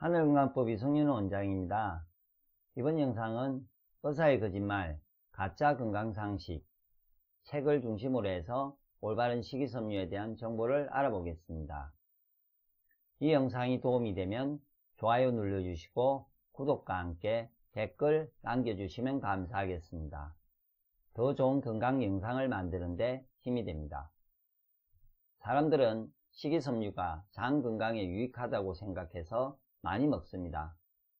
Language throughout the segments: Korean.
하늘건강법 이성윤 원장입니다. 이번 영상은 의사의 거짓말, 가짜 건강상식, 책을 중심으로 해서 올바른 식이섬유에 대한 정보를 알아보겠습니다. 이 영상이 도움이 되면 좋아요 눌러주시고 구독과 함께 댓글 남겨주시면 감사하겠습니다. 더 좋은 건강 영상을 만드는 데 힘이 됩니다. 사람들은 식이섬유가 장 건강에 유익하다고 생각해서 많이 먹습니다.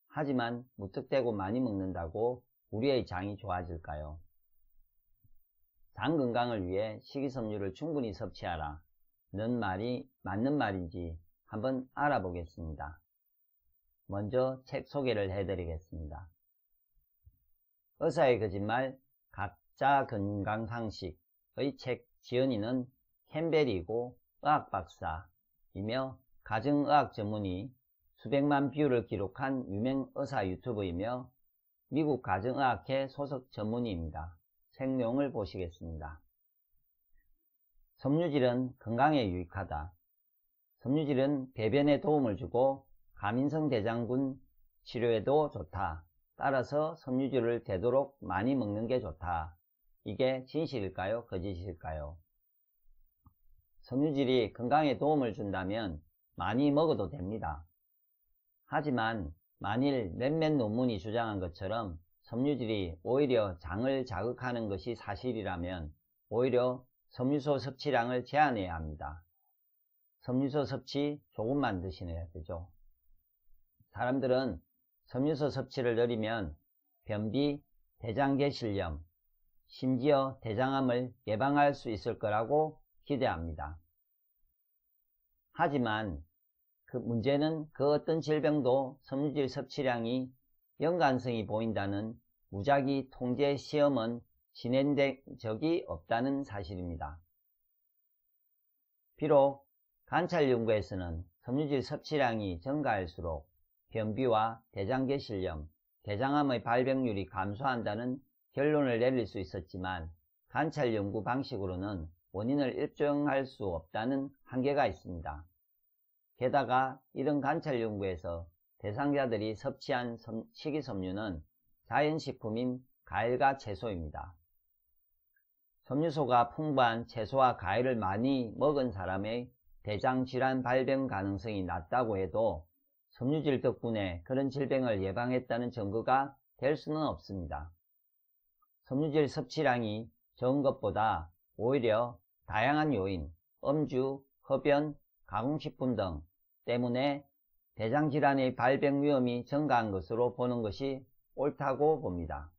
하지만 무턱대고 많이 먹는다고 우리의 장이 좋아질까요? 장 건강을 위해 식이섬유를 충분히 섭취하라 는 말이 맞는 말인지 한번 알아보겠습니다. 먼저 책 소개를 해드리겠습니다. 의사의 거짓말, 가짜 건강상식의 책 지은이는 캠벨이고 의학박사이며 가정의학 전문의, 수백만 뷰를 기록한 유명 의사 유튜버이며 미국 가정의학회 소속 전문의입니다. 생명을 보시겠습니다. 섬유질은 건강에 유익하다. 섬유질은 배변에 도움을 주고 가민성 대장균 치료에도 좋다. 따라서 섬유질을 되도록 많이 먹는 게 좋다. 이게 진실일까요? 거짓일까요? 섬유질이 건강에 도움을 준다면 많이 먹어도 됩니다. 하지만 만일 몇몇 논문이 주장한 것처럼 섬유질이 오히려 장을 자극하는 것이 사실이라면 오히려 섬유소 섭취량을 제한해야 합니다. 섬유소 섭취 조금만 드셔야 되죠. 사람들은 섬유소 섭취를 늘리면 변비, 대장계실염, 심지어 대장암을 예방할 수 있을 거라고 기대합니다. 하지만 그 문제는 그 어떤 질병도 섬유질 섭취량이 연관성이 보인다는 무작위 통제 시험은 진행된 적이 없다는 사실입니다. 비록 관찰 연구에서는 섬유질 섭취량이 증가할수록 변비와 대장계실염, 대장암의 발병률이 감소한다는 결론을 내릴 수 있었지만 관찰 연구 방식으로는 원인을 일정할 수 없다는 한계가 있습니다. 게다가 이런 관찰 연구에서 대상자들이 섭취한 식이섬유는 자연식품인 과일과 채소입니다. 섬유소가 풍부한 채소와 과일을 많이 먹은 사람의 대장질환 발병 가능성이 낮다고 해도 섬유질 덕분에 그런 질병을 예방했다는 증거가 될 수는 없습니다. 섬유질 섭취량이 적은 것보다 오히려 다양한 요인, 음주, 흡연, 가공식품 등 때문에 대장질환의 발병 위험이 증가한 것으로 보는 것이 옳다고 봅니다.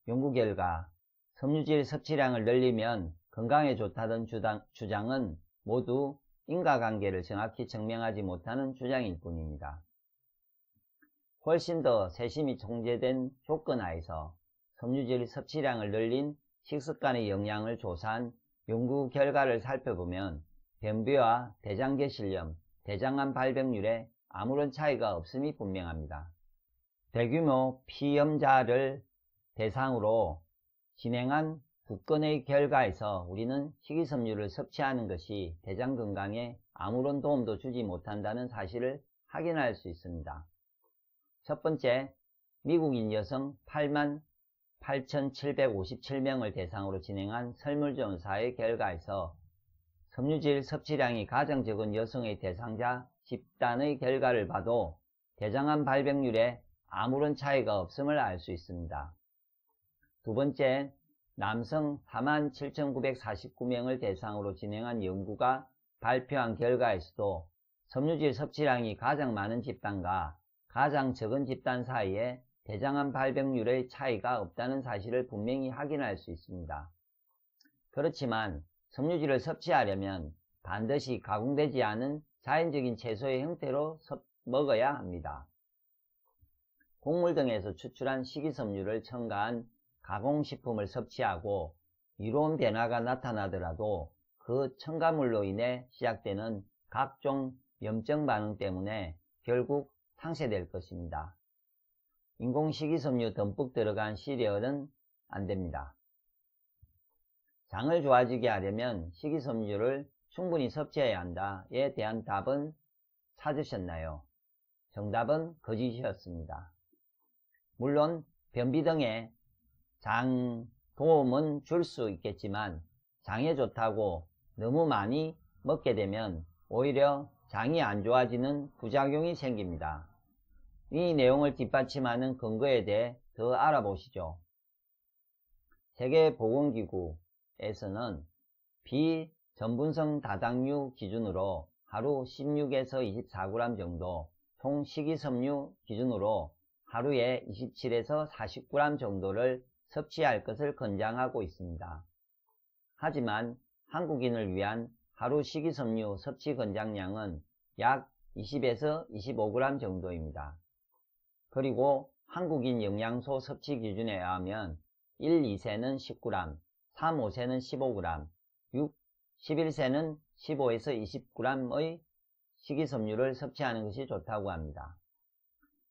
연구 결과 섬유질 섭취량을 늘리면 건강에 좋다던 주장은 모두 인과관계를 정확히 증명하지 못하는 주장일 뿐입니다. 훨씬 더 세심히 통제된 조건 하에서 섬유질 섭취량을 늘린 식습관의 영향을 조사한 연구 결과를 살펴보면 변비와 대장계실염, 대장암 발병률에 아무런 차이가 없음이 분명합니다. 대규모 피험자를 대상으로 진행한 2건의 결과에서 우리는 식이섬유를 섭취하는 것이 대장 건강에 아무런 도움도 주지 못한다는 사실을 확인할 수 있습니다. 첫 번째, 미국인 여성 88,757명을 대상으로 진행한 설문조사의 결과에서 섬유질 섭취량이 가장 적은 여성의 대상자 집단의 결과를 봐도 대장암 발병률에 아무런 차이가 없음을 알 수 있습니다. 두 번째, 남성 47,949명을 대상으로 진행한 연구가 발표한 결과에서도 섬유질 섭취량이 가장 많은 집단과 가장 적은 집단 사이에 대장암 발병률의 차이가 없다는 사실을 분명히 확인할 수 있습니다. 그렇지만 섬유질을 섭취하려면 반드시 가공되지 않은 자연적인 채소의 형태로 먹어야 합니다. 곡물 등에서 추출한 식이섬유를 첨가한 가공식품을 섭취하고 이로운 변화가 나타나더라도 그 첨가물로 인해 시작되는 각종 염증 반응 때문에 결국 상쇄될 것입니다. 인공 식이섬유 듬뿍 들어간 시리얼은 안됩니다. 장을 좋아지게 하려면 식이섬유를 충분히 섭취해야 한다에 대한 답은 찾으셨나요? 정답은 거짓이었습니다. 물론 변비 등의 장 도움은 줄 수 있겠지만 장에 좋다고 너무 많이 먹게 되면 오히려 장이 안 좋아지는 부작용이 생깁니다. 이 내용을 뒷받침하는 근거에 대해 더 알아보시죠. 세계보건기구에서는 비전분성 다당류 기준으로 하루 16에서 24g 정도, 총 식이섬유 기준으로 하루에 27에서 40g 정도를 섭취할 것을 권장하고 있습니다. 하지만 한국인을 위한 하루 식이섬유 섭취 권장량은 약 20에서 25g 정도입니다. 그리고 한국인 영양소 섭취 기준에 의하면 1, 2세는 10g, 3, 5세는 15g, 6, 11세는 15에서 20g의 식이섬유를 섭취하는 것이 좋다고 합니다.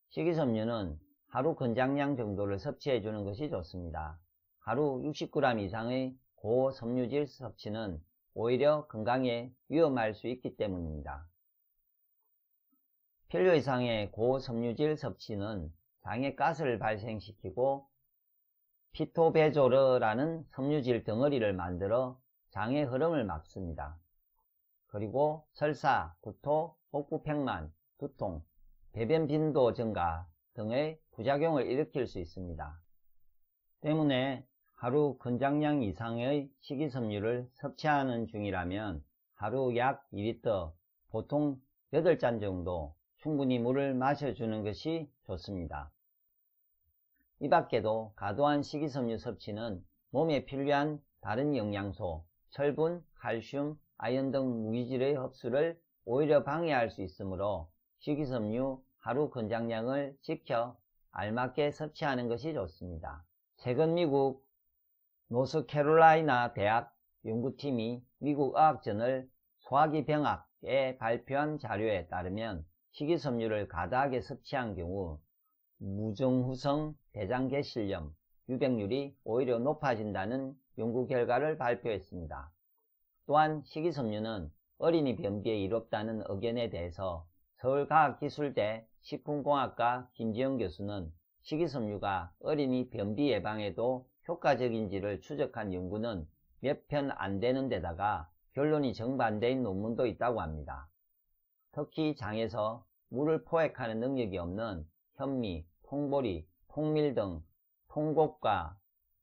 식이섬유는 하루 권장량 정도를 섭취해 주는 것이 좋습니다. 하루 60g 이상의 고섬유질 섭취는 오히려 건강에 위험할 수 있기 때문입니다. 필요 이상의 고섬유질 섭취는 장에 가스를 발생시키고 피토베조르라는 섬유질 덩어리를 만들어 장의 흐름을 막습니다. 그리고 설사, 구토, 복부 팽만, 두통, 배변 빈도 증가 등의 부작용을 일으킬 수 있습니다. 때문에 하루 권장량 이상의 식이섬유를 섭취하는 중이라면 하루 약 2리터, 보통 8잔 정도 충분히 물을 마셔주는 것이 좋습니다. 이 밖에도 과도한 식이섬유 섭취는 몸에 필요한 다른 영양소, 철분, 칼슘, 아연 등 무기질의 흡수를 오히려 방해할 수 있으므로 식이섬유 하루 권장량을 지켜 알맞게 섭취하는 것이 좋습니다. 최근 미국 노스캐롤라이나 대학 연구팀이 미국 의학저널 소화기 병학에 발표한 자료에 따르면 식이섬유를 과다하게 섭취한 경우 무정후성 대장개실염 유백률이 오히려 높아진다는 연구 결과를 발표했습니다. 또한 식이섬유는 어린이 변비에 이롭다는 의견에 대해서 서울과학기술대 식품공학과 김지영 교수는 식이섬유가 어린이 변비 예방에도 효과적인지를 추적한 연구는 몇 편 안 되는 데다가 결론이 정반대인 논문도 있다고 합니다. 특히 장에서 물을 포획하는 능력이 없는 현미, 통보리, 통밀 등 통곡과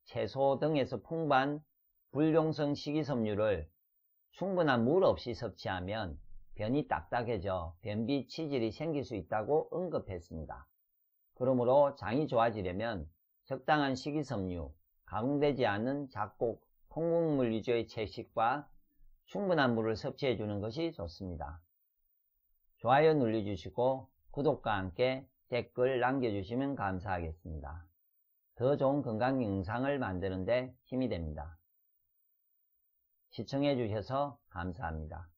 채소 등에서 풍부한 불용성 식이섬유를 충분한 물 없이 섭취하면 변이 딱딱해져 변비 치질이 생길 수 있다고 언급했습니다. 그러므로 장이 좋아지려면 적당한 식이섬유, 가공되지 않은 작곡, 통곡물 위주의 채식과 충분한 물을 섭취해 주는 것이 좋습니다. 좋아요 눌러주시고 구독과 함께 댓글 남겨주시면 감사하겠습니다. 더 좋은 건강 영상을 만드는 데 힘이 됩니다. 시청해 주셔서 감사합니다.